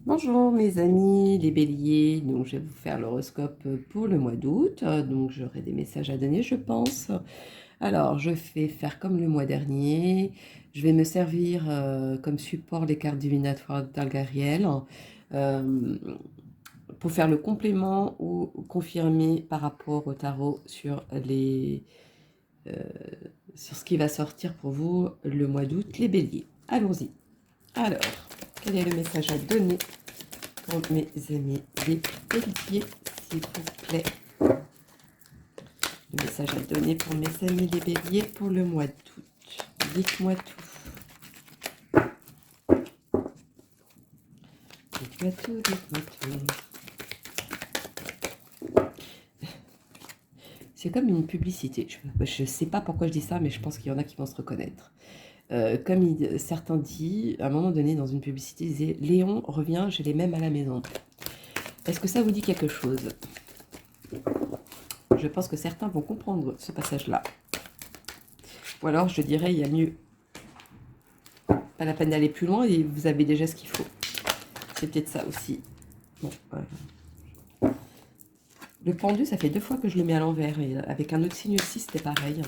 Bonjour mes amis les béliers, donc je vais vous faire l'horoscope pour le mois d'août, donc j'aurai des messages à donner je pense. Alors je vais faire comme le mois dernier, je vais me servir comme support les cartes divinatoires d'Algariel euh, pour faire le complément ou confirmer par rapport au tarot euh, sur ce qui va sortir pour vous le mois d'août les béliers. Allons-y. Alors, quel est le message à donner pour mes amis les béliers, s'il vous plaît? Le message à donner pour mes amis les béliers pour le mois d'août. Dites-moi tout. Dites-moi tout, dites-moi tout. C'est comme une publicité. Je ne sais pas pourquoi je dis ça, mais je pense qu'il y en a qui vont se reconnaître. Certains disent, à un moment donné dans une publicité, ils disaient Léon revient, j'ai les mêmes à la maison. Est-ce que ça vous dit quelque chose? Je pense que certains vont comprendre ce passage-là. Ou alors je dirais, il y a mieux. Pas la peine d'aller plus loin et vous avez déjà ce qu'il faut. C'est peut-être ça aussi. Bon, le pendu, ça fait 2 fois que je le mets à l'envers. Et avec un autre signe aussi, c'était pareil.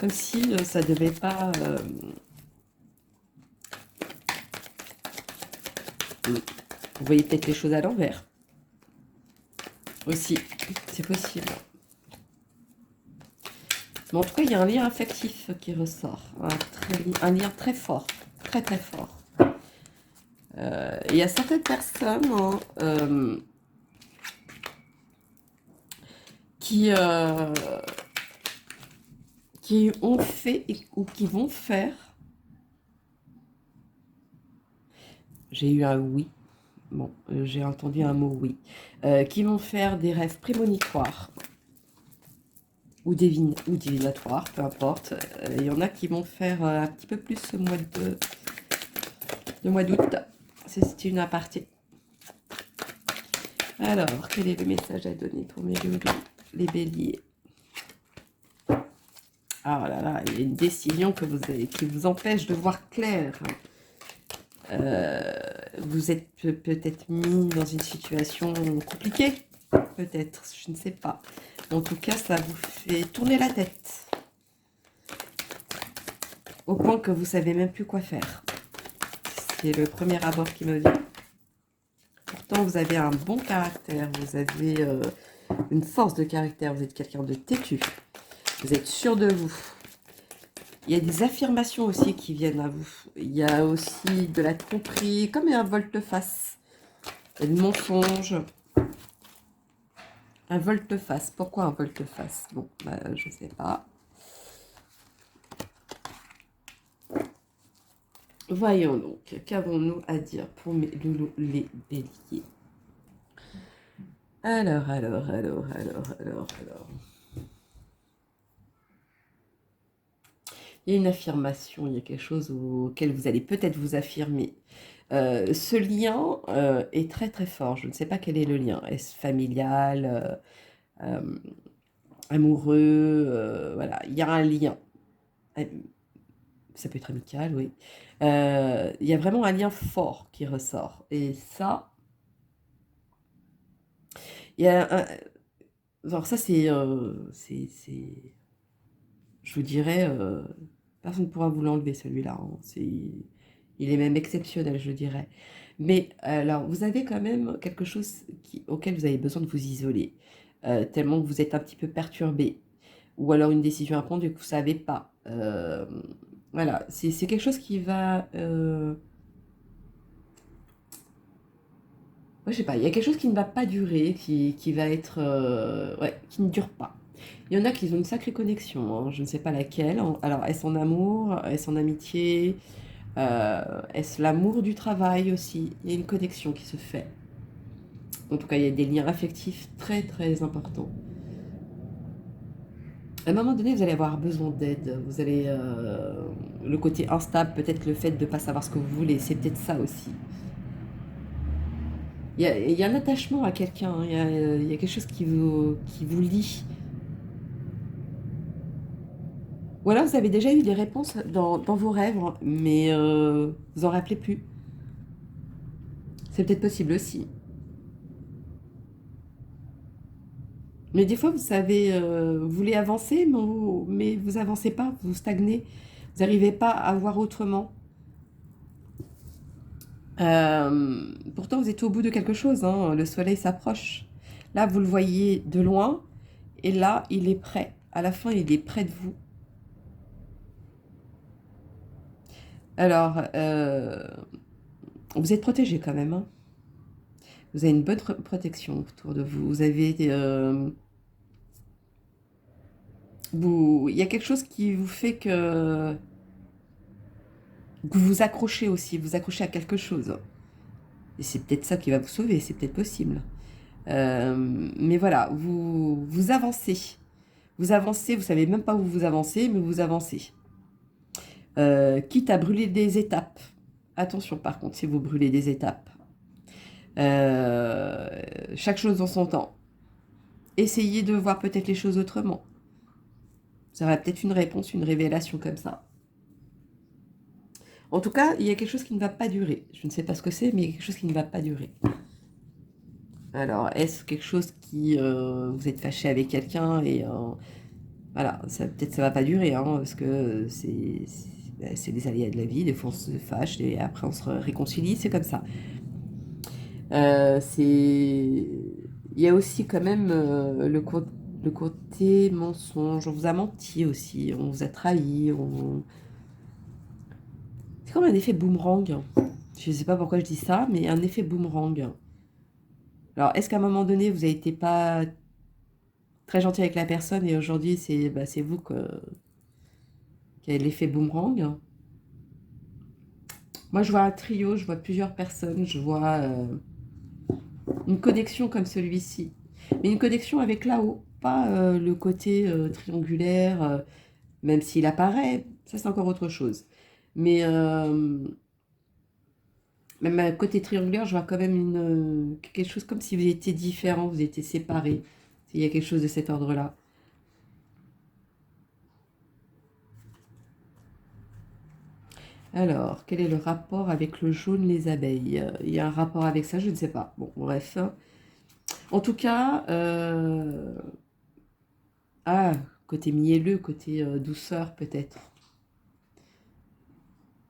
Comme si ça devait pas... Vous voyez peut-être les choses à l'envers. Aussi, c'est possible. Mais en tout cas, il y a un lien affectif qui ressort. Un lien très fort. Très, très fort. Il y a certaines personnes qui ont fait ou qui vont faire. J'ai eu un oui. Bon, j'ai entendu un mot oui. Qui vont faire des rêves prémonitoires ou divinatoires, peu importe. Il y en a qui vont faire un petit peu plus ce mois d'août. C'est une aparté. Alors, quel est le message à donner pour mes loulous, les béliers? Ah là là, il y a une décision qui vous empêche de voir clair. Vous êtes peut-être mis dans une situation compliquée, peut-être, je ne sais pas. En tout cas, ça vous fait tourner la tête, au point que vous savez même plus quoi faire. C'est le premier abord qui me vient. Pourtant, vous avez un bon caractère, vous avez une force de caractère, vous êtes quelqu'un de têtu, vous êtes sûr de vous. Il y a des affirmations aussi qui viennent à vous. Il y a aussi de la tromperie, comme un volte-face. Il y a du mensonge. Un volte-face. Pourquoi un volte-face? Bon, bah, je sais pas. Voyons donc, qu'avons-nous à dire pour mes loulous les béliers? Alors. Il y a une affirmation, il y a quelque chose auquel vous allez peut-être vous affirmer. Ce lien est très très fort. Je ne sais pas quel est le lien. Est-ce familial, amoureux, voilà. Il y a un lien. Ça peut être amical, oui. Il y a vraiment un lien fort qui ressort. Et ça, il y a un... Alors ça, je vous dirais, personne ne pourra vous l'enlever celui-là. Hein. Il est même exceptionnel, je dirais. Mais alors, vous avez quand même quelque chose auquel vous avez besoin de vous isoler, tellement que vous êtes un petit peu perturbé. Ou alors une décision à prendre et que vous ne savez pas. Voilà, c'est quelque chose qui va... Ouais, je sais pas, il y a quelque chose qui ne va pas durer, qui va être... ouais, qui ne dure pas. Il y en a qui ont une sacrée connexion, hein, je ne sais pas laquelle. Alors, est-ce en amour? Est-ce en amitié? Est-ce l'amour du travail aussi? Il y a une connexion qui se fait. En tout cas, il y a des liens affectifs très très importants. À un moment donné, vous allez avoir besoin d'aide. Vous allez... le côté instable, peut-être le fait de ne pas savoir ce que vous voulez, c'est peut-être ça aussi. Il y a un attachement à quelqu'un, hein. Il y a quelque chose qui vous lie. Ou alors vous avez déjà eu des réponses dans vos rêves, mais vous en rappelez plus. C'est peut-être possible aussi. Mais des fois, vous savez, vous voulez avancer, mais vous avancez pas, vous stagnez. Vous n'arrivez pas à voir autrement. Pourtant, vous êtes au bout de quelque chose, hein. Le soleil s'approche. Là, vous le voyez de loin. Et là, il est prêt. À la fin, il est près de vous. Alors, vous êtes protégé quand même, hein. Vous avez une bonne protection autour de vous. Vous avez... il y a quelque chose qui vous fait que vous vous accrochez aussi. Vous accrochez à quelque chose. Et c'est peut-être ça qui va vous sauver. C'est peut-être possible. Mais voilà, vous avancez. Vous avancez, vous savez même pas où vous avancez, mais vous avancez. Quitte à brûler des étapes. Attention par contre, si vous brûlez des étapes. Chaque chose dans son temps. Essayez de voir peut-être les choses autrement. Ça aura peut-être une réponse, une révélation comme ça. En tout cas, il y a quelque chose qui ne va pas durer. Je ne sais pas ce que c'est, mais il y a quelque chose qui ne va pas durer. Alors, est-ce quelque chose qui... vous êtes fâché avec quelqu'un et... voilà, peut-être ça va pas durer, hein, parce que c'est des aléas de la vie. Des fois, on se fâche et après, on se réconcilie. C'est comme ça. Il y a aussi quand même le côté mensonge. On vous a menti aussi, on vous a trahi. C'est comme un effet boomerang. Je ne sais pas pourquoi je dis ça, mais un effet boomerang. Alors, est-ce qu'à un moment donné, vous n'avez été pas très gentil avec la personne et aujourd'hui, c'est vous qui avez l'effet boomerang? Moi, je vois un trio, je vois plusieurs personnes, je vois une connexion comme celui-ci. Mais une connexion avec là-haut, pas le côté triangulaire, même s'il apparaît, ça c'est encore autre chose. Mais même à côté triangulaire, je vois quand même quelque chose comme si vous étiez différents, vous étiez séparés. Il y a quelque chose de cet ordre-là. Alors, quel est le rapport avec le jaune, les abeilles? Il y a un rapport avec ça, je ne sais pas. Bon, bref. En tout cas, côté mielleux, côté douceur peut-être.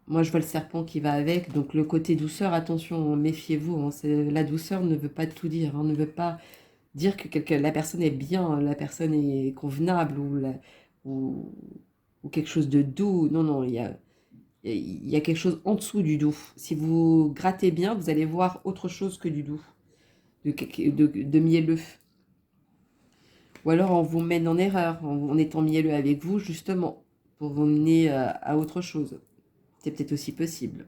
Moi, je vois le serpent qui va avec, donc le côté douceur, attention, méfiez-vous, hein, la douceur ne veut pas tout dire, hein, ne veut pas dire que la personne est bien, la personne est convenable ou, ou quelque chose de doux. Non, non, il y a quelque chose en dessous du doux. Si vous grattez bien, vous allez voir autre chose que du doux, de mielleux. Ou alors on vous mène en erreur en étant mielleux avec vous, justement, pour vous mener à autre chose. C'est peut-être aussi possible.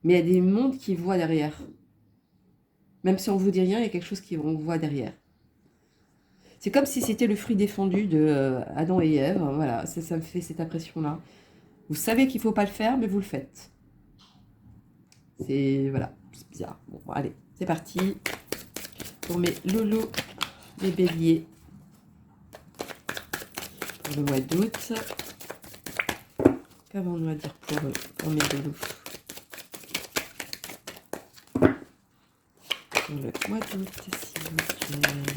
Mais il y a des mondes qui voient derrière. Même si on vous dit rien, il y a quelque chose qu'on voit derrière. C'est comme si c'était le fruit défendu de Adam et Ève. Voilà, ça me fait cette impression-là. Vous savez qu'il ne faut pas le faire, mais vous le faites. Voilà, c'est bizarre. Bon, allez, c'est parti pour mes loulous, les béliers. Pour le mois d'août. Qu'avons-nous à dire pour mes loulous? Pour le mois d'août, s'il vous plaît.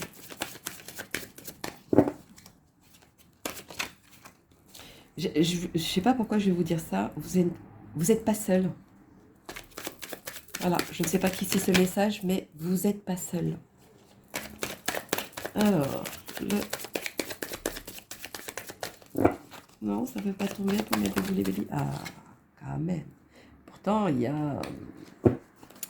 Je ne sais pas pourquoi je vais vous dire ça. Vous êtes pas seul. Voilà, je ne sais pas qui c'est ce message, mais vous n'êtes pas seul. Alors, non, ça ne veut pas tomber pour mettre les béliers. Ah, quand même. Pourtant, il y a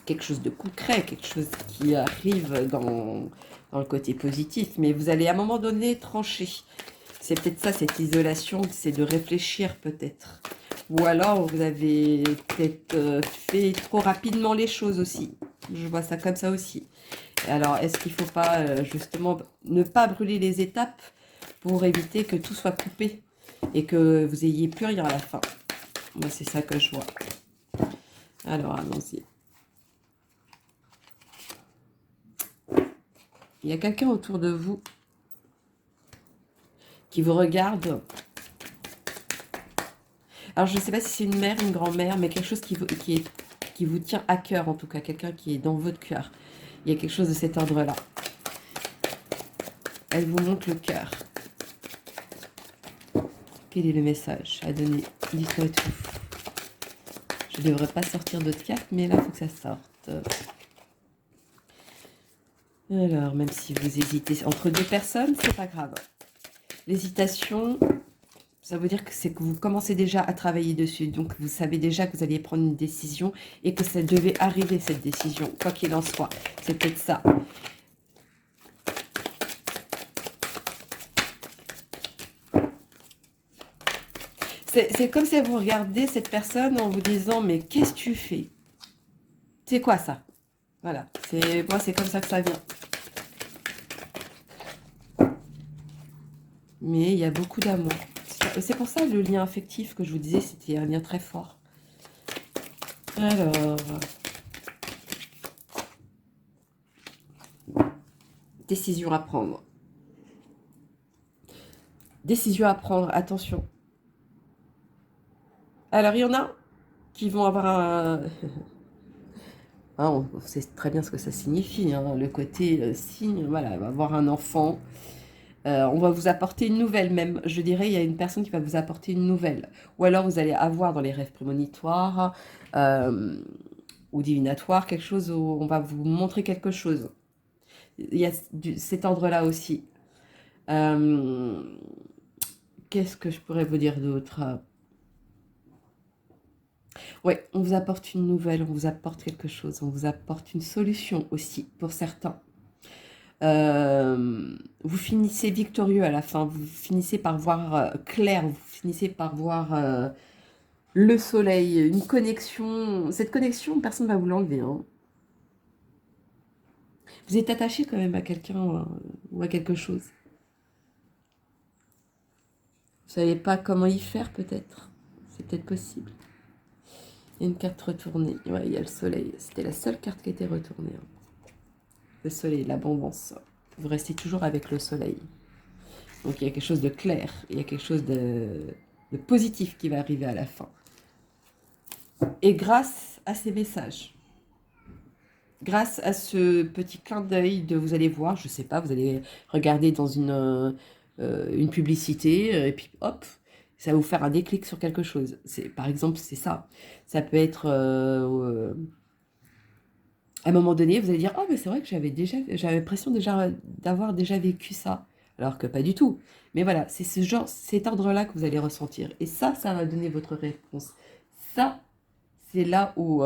quelque chose de concret, quelque chose qui arrive dans le côté positif. Mais vous allez à un moment donné trancher. C'est peut-être ça, cette isolation, c'est de réfléchir peut-être. Ou alors, vous avez peut-être fait trop rapidement les choses aussi. Je vois ça comme ça aussi. Alors, est-ce qu'il ne faut pas, justement, ne pas brûler les étapes pour éviter que tout soit coupé et que vous n'ayez plus rien à la fin? Moi, c'est ça que je vois. Alors, allons-y. Il y a quelqu'un autour de vous qui vous regarde. Alors, je ne sais pas si c'est une mère, une grand-mère, mais quelque chose qui vous tient à cœur, en tout cas. Quelqu'un qui est dans votre cœur. Il y a quelque chose de cet ordre-là. Elle vous montre le cœur. Quel est le message à donner? Dites-moi tout. Je ne devrais pas sortir d'autres cartes, mais là, il faut que ça sorte. Alors, même si vous hésitez entre deux personnes, c'est pas grave. L'hésitation, ça veut dire que c'est que vous commencez déjà à travailler dessus. Donc, vous savez déjà que vous alliez prendre une décision et que ça devait arriver, cette décision, quoi qu'il en soit. C'est peut-être ça. C'est comme si vous regardez cette personne en vous disant, mais qu'est-ce que tu fais? C'est quoi ça? Voilà, moi c'est comme ça que ça vient. Mais il y a beaucoup d'amour. C'est pour ça le lien affectif que je vous disais, c'était un lien très fort. Alors, décision à prendre. Décision à prendre, attention. Alors, il y en a qui vont avoir un... Ah, on sait très bien ce que ça signifie, hein, le côté signe, voilà, elle va avoir un enfant. On va vous apporter une nouvelle même. Je dirais, il y a une personne qui va vous apporter une nouvelle. Ou alors, vous allez avoir dans les rêves prémonitoires ou divinatoires quelque chose où on va vous montrer quelque chose. Il y a cet ordre-là aussi. Qu'est-ce que je pourrais vous dire d'autre? Oui, on vous apporte une nouvelle, on vous apporte quelque chose, on vous apporte une solution aussi pour certains. Vous finissez victorieux à la fin, vous finissez par voir clair, vous finissez par voir le soleil, une connexion. Cette connexion, personne ne va vous l'enlever. Hein. Vous êtes attaché quand même à quelqu'un ou à quelque chose. Vous ne savez pas comment y faire peut-être. C'est peut-être possible. Il y a une carte retournée. Ouais, il y a le soleil. C'était la seule carte qui était retournée. Hein. Le soleil, l'abondance. Vous restez toujours avec le soleil. Donc il y a quelque chose de clair. Il y a quelque chose de positif qui va arriver à la fin. Et grâce à ces messages, grâce à ce petit clin d'œil de vous allez voir, je sais pas, vous allez regarder dans une publicité et puis hop, ça va vous faire un déclic sur quelque chose. Par exemple, c'est ça. Ça peut être à un moment donné, vous allez dire, oh mais c'est vrai que j'avais l'impression déjà d'avoir déjà vécu ça, alors que pas du tout. Mais voilà, c'est cet ordre-là que vous allez ressentir. Et ça va donner votre réponse. Ça, c'est là où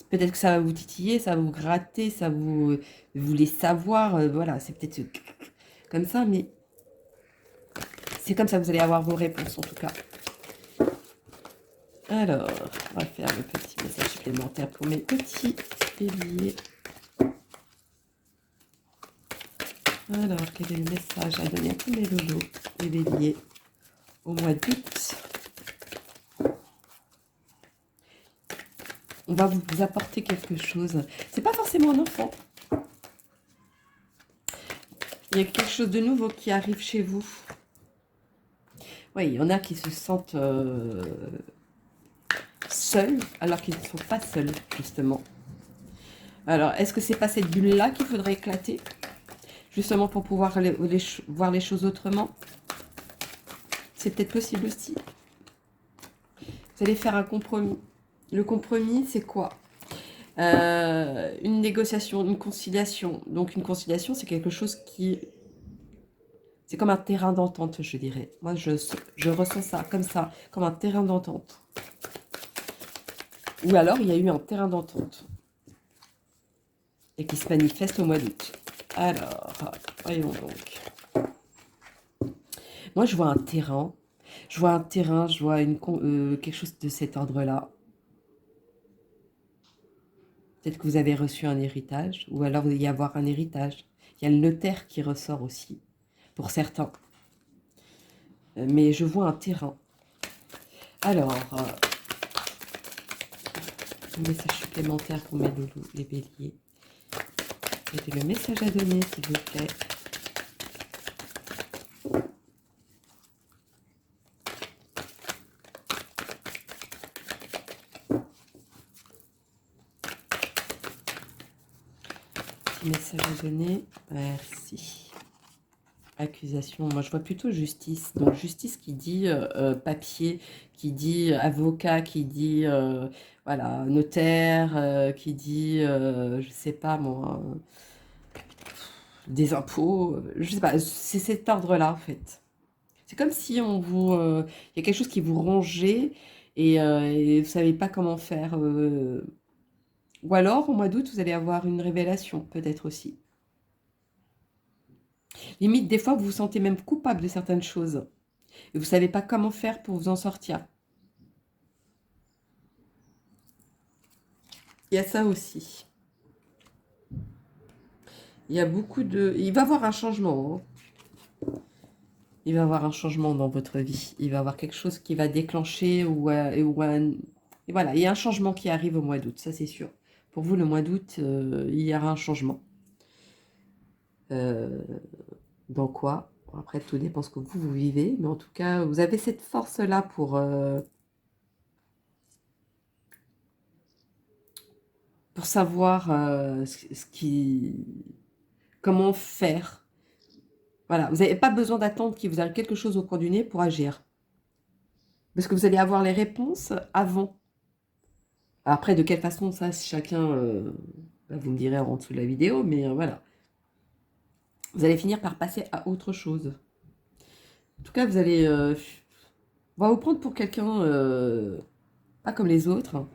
peut-être que ça va vous titiller, ça va vous gratter, vous voulez savoir, voilà, c'est peut-être comme ça, mais c'est comme ça que vous allez avoir vos réponses en tout cas. Alors, on va faire le petit message supplémentaire pour mes petits béliers. Alors, quel est le message à donner à tous mes lolos, les béliers, au mois d'août? On va vous apporter quelque chose. C'est pas forcément un enfant. Il y a quelque chose de nouveau qui arrive chez vous. Oui, il y en a qui se sentent seuls, alors qu'ils ne sont pas seuls, justement. Alors, est-ce que c'est pas cette bulle-là qu'il faudrait éclater? Justement pour pouvoir voir les choses autrement. C'est peut-être possible aussi. Vous allez faire un compromis. Le compromis, c'est quoi? Une négociation, une conciliation. Donc, une conciliation, c'est quelque chose qui... C'est comme un terrain d'entente, je dirais. Moi, je ressens ça, comme un terrain d'entente. Ou alors, il y a eu un terrain d'entente. Et qui se manifeste au mois d'août. Alors, voyons donc. Moi, je vois un terrain. Je vois quelque chose de cet ordre-là. Peut-être que vous avez reçu un héritage, ou alors il va y avoir un héritage. Il y a le notaire qui ressort aussi, pour certains. Mais je vois un terrain. Alors, un message supplémentaire pour mes loulous, les béliers. Mettez le message à donner, s'il vous plaît. petit message à donner. Merci. Accusation, moi je vois plutôt justice. Donc justice qui dit papier, qui dit avocat, qui dit voilà, notaire, qui dit je sais pas moi, des impôts, je sais pas, c'est cet ordre-là en fait. C'est comme si on vous, il y a quelque chose qui vous rongeait et vous savez pas comment faire. Ou alors au mois d'août vous allez avoir une révélation peut-être aussi. Limite des fois vous vous sentez même coupable de certaines choses. Et vous ne savez pas comment faire pour vous en sortir. Il y a ça aussi. Il y a beaucoup de... Il va y avoir un changement. Hein. Il va y avoir un changement dans votre vie. Il va y avoir quelque chose qui va déclencher et voilà, il y a un changement qui arrive au mois d'août, ça c'est sûr. Pour vous, le mois d'août, il y aura un changement. Dans quoi? Après, tout dépend ce que vous vivez. Mais en tout cas, vous avez cette force-là pour savoir comment faire. Voilà, vous n'avez pas besoin d'attendre qu'il vous arrive quelque chose au coin du nez pour agir. Parce que vous allez avoir les réponses avant. Après, de quelle façon, ça, chacun, vous me direz en dessous de la vidéo, mais voilà. Vous allez finir par passer à autre chose. En tout cas, vous allez... on va vous prendre pour quelqu'un pas comme les autres.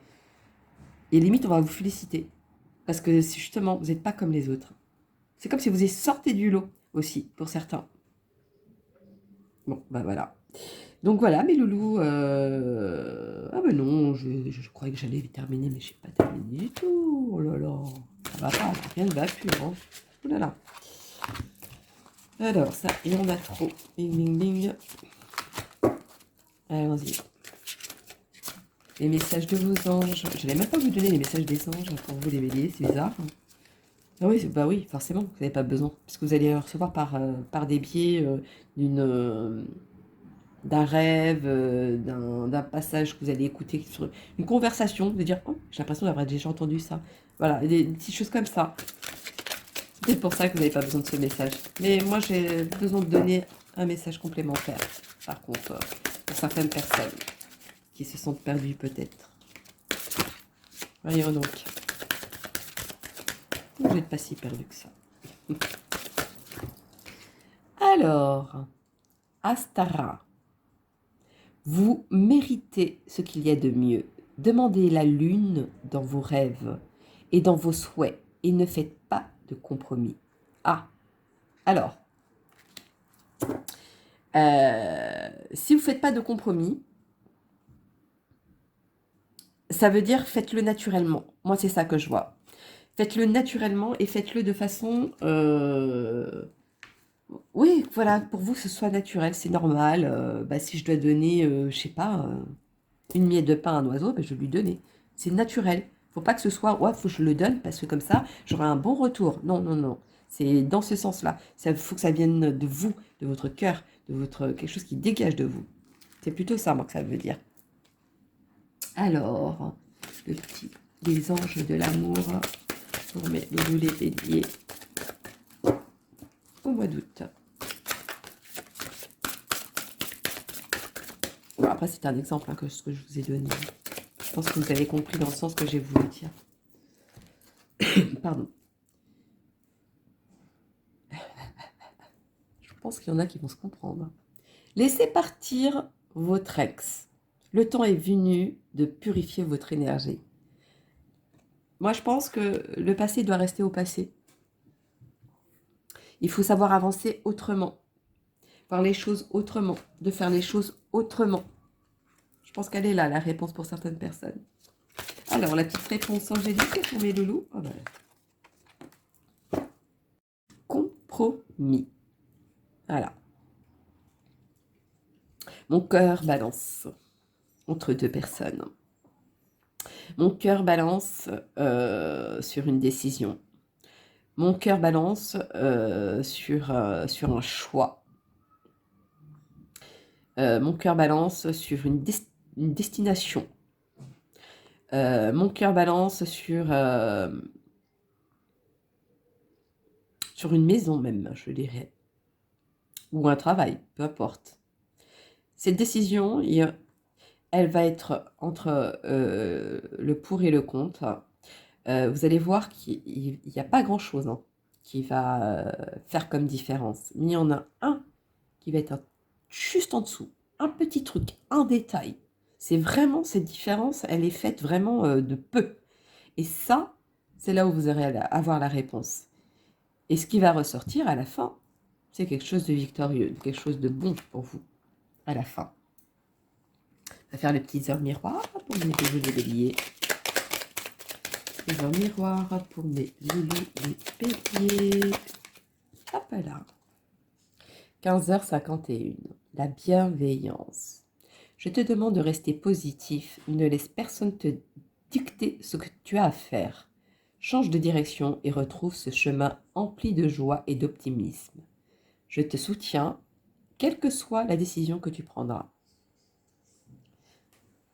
Et limite, on va vous féliciter. Parce que justement, vous n'êtes pas comme les autres. C'est comme si vous étiez sorti du lot aussi, pour certains. Bon, bah voilà. Donc voilà, mes loulous. Ah ben non, je croyais que j'allais terminer, mais je n'ai pas terminé du tout. Oh là là, ça va pas, rien ne va plus. Hein. Oh là là. Alors ça, il y en a trop. Bing, bing, bing. Allons-y. Les messages de vos anges. Je n'allais même pas vous donner les messages des anges pour vous les béliers, c'est bizarre. Ah oui, bah oui, forcément, vous n'avez pas besoin. Parce que vous allez recevoir par des biais d'un rêve, d'un passage que vous allez écouter, sur une conversation, de dire oh, j'ai l'impression d'avoir déjà entendu ça. Voilà, des petites choses comme ça. C'est pour ça que vous n'avez pas besoin de ce message. Mais moi, j'ai besoin de donner un message complémentaire, par contre, pour certaines personnes qui se sentent perdues peut-être. Voyons donc. Vous n'êtes pas si perdu que ça. Alors, Astara. Vous méritez ce qu'il y a de mieux. Demandez la lune dans vos rêves et dans vos souhaits et ne faites pas de compromis. Ah, alors, si vous ne faites pas de compromis, ça veut dire faites-le naturellement. Moi, c'est ça que je vois. Faites-le naturellement et faites-le de façon... oui, voilà, pour vous, ce soit naturel, c'est normal. Si je dois donner, je sais pas, une miette de pain à un oiseau, je vais lui donner. C'est naturel. Faut pas que ce soit, ouais, faut que je le donne parce que comme ça, j'aurai un bon retour. Non, non, non. C'est dans ce sens-là. Il faut que ça vienne de vous, de votre cœur, de votre quelque chose qui dégage de vous. C'est plutôt ça, moi, que ça veut dire. Alors, le petit des anges de l'amour pour mes loulous les béliers au mois d'août. Bon, après, c'est un exemple que ce que je vous ai donné. Je pense que vous avez compris dans le sens que j'ai voulu dire. Pardon. Je pense qu'il y en a qui vont se comprendre. Laissez partir votre ex. Le temps est venu de purifier votre énergie. Moi, je pense que le passé doit rester au passé. Il faut savoir avancer autrement, voir les choses autrement, de faire les choses autrement. Je pense qu'elle est là, la réponse pour certaines personnes. Alors, la petite réponse angélique pour mes loulous. Oh ben. Compromis. Voilà. Mon cœur balance entre deux personnes. Mon cœur balance sur une décision. Mon cœur balance sur un choix. Mon cœur balance sur une destination. Mon cœur balance sur sur une maison même, je dirais, ou un travail, peu importe. Cette décision, elle va être entre le pour et le contre. Vous allez voir qu'il n'y a pas grand-chose hein, qui va faire comme différence. Mais il y en a un qui va être juste en dessous. Un petit truc, un détail. C'est vraiment, cette différence, elle est faite vraiment de peu. Et ça, c'est là où vous allez avoir la réponse. Et ce qui va ressortir à la fin, c'est quelque chose de victorieux, quelque chose de bon pour vous à la fin. On va faire les petits heures miroirs pour mes loulous les béliers. Les heures miroirs pour mes loulous les béliers. Hop là. 15h51. La bienveillance. Je te demande de rester positif. Ne laisse personne te dicter ce que tu as à faire. Change de direction et retrouve ce chemin empli de joie et d'optimisme. Je te soutiens, quelle que soit la décision que tu prendras.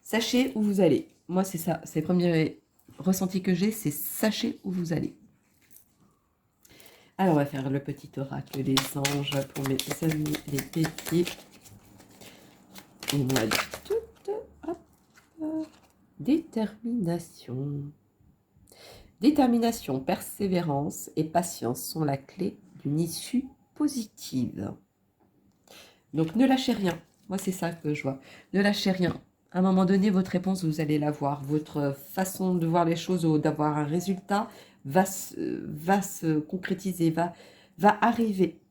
Sachez où vous allez. Moi, c'est ça. C'est le premier ressenti que j'ai, c'est sachez où vous allez. Alors, on va faire le petit oracle des anges pour mes amis les béliers. Et moi, toute détermination. Détermination, persévérance et patience sont la clé d'une issue positive. Donc, ne lâchez rien. Moi, c'est ça que je vois. Ne lâchez rien. À un moment donné, votre réponse, vous allez la voir. Votre façon de voir les choses ou d'avoir un résultat va se concrétiser, va arriver.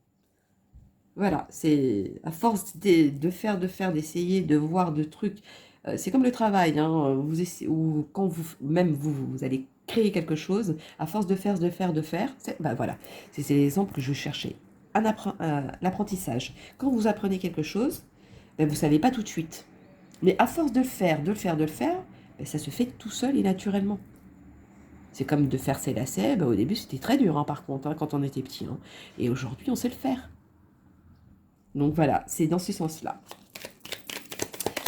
Voilà, c'est à force de faire, d'essayer, de voir de trucs. C'est comme le travail, hein, ou quand vous allez créer quelque chose, à force de faire, ben voilà, c'est l'exemple que je cherchais. L'apprentissage. Quand vous apprenez quelque chose, ben vous ne savez pas tout de suite. Mais à force de le faire, ben ça se fait tout seul et naturellement. C'est comme de faire ses lacets, ben au début c'était très dur hein, par contre, hein, quand on était petit. Hein. Et aujourd'hui on sait le faire. Donc voilà, c'est dans ce sens-là.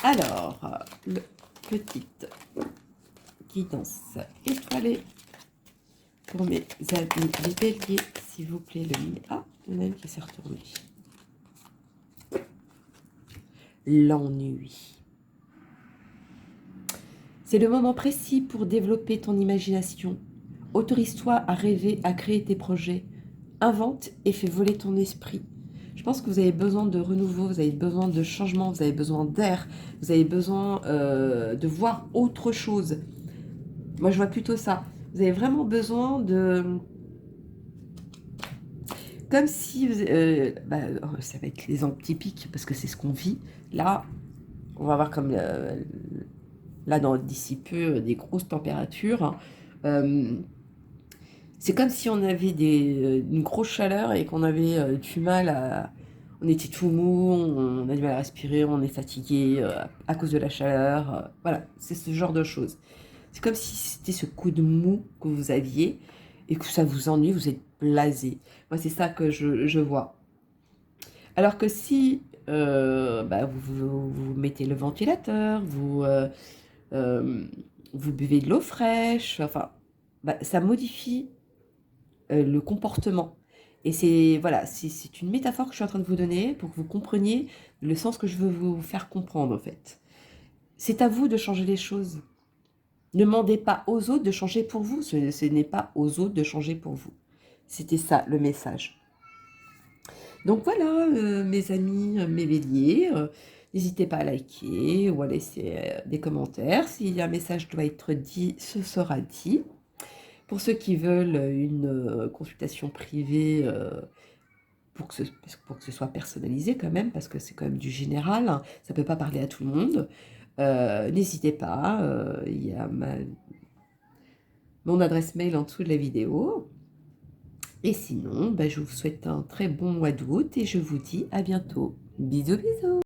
Alors, le petite guidance étoilée pour mes amis les béliers, s'il vous plaît. Ah, il y en a une qui s'est retournée. L'ennui. C'est le moment précis pour développer ton imagination. Autorise-toi à rêver, à créer tes projets. Invente et fais voler ton esprit. Je pense que vous avez besoin de renouveau, vous avez besoin de changement, vous avez besoin d'air, vous avez besoin de voir autre chose. Moi, je vois plutôt ça. Vous avez vraiment besoin de... Comme si... ça va être l'exemple typique, parce que c'est ce qu'on vit. Là, on va avoir comme... là, d'ici peu, des grosses températures. C'est comme si on avait une grosse chaleur et qu'on avait du mal à... On était tout mou, on a du mal à respirer, on est fatigué à cause de la chaleur. Voilà, c'est ce genre de choses. C'est comme si c'était ce coup de mou que vous aviez et que ça vous ennuie, vous êtes blasé. Moi, c'est ça que je vois. Alors que si vous mettez le ventilateur, vous buvez de l'eau fraîche, enfin, ça modifie le comportement. Et c'est voilà, c'est une métaphore que je suis en train de vous donner pour que vous compreniez le sens que je veux vous faire comprendre en fait. C'est à vous de changer les choses. Ne demandez pas aux autres de changer pour vous, ce n'est pas aux autres de changer pour vous. C'était ça le message. Donc voilà mes amis, mes béliers, n'hésitez pas à liker ou à laisser des commentaires. S'il y a un message qui doit être dit, ce sera dit. Pour ceux qui veulent une consultation privée pour que ce soit personnalisé quand même, parce que c'est quand même du général, hein, ça ne peut pas parler à tout le monde, n'hésitez pas, il y a mon adresse mail en dessous de la vidéo. Et sinon, je vous souhaite un très bon mois d'août et je vous dis à bientôt. Bisous, bisous!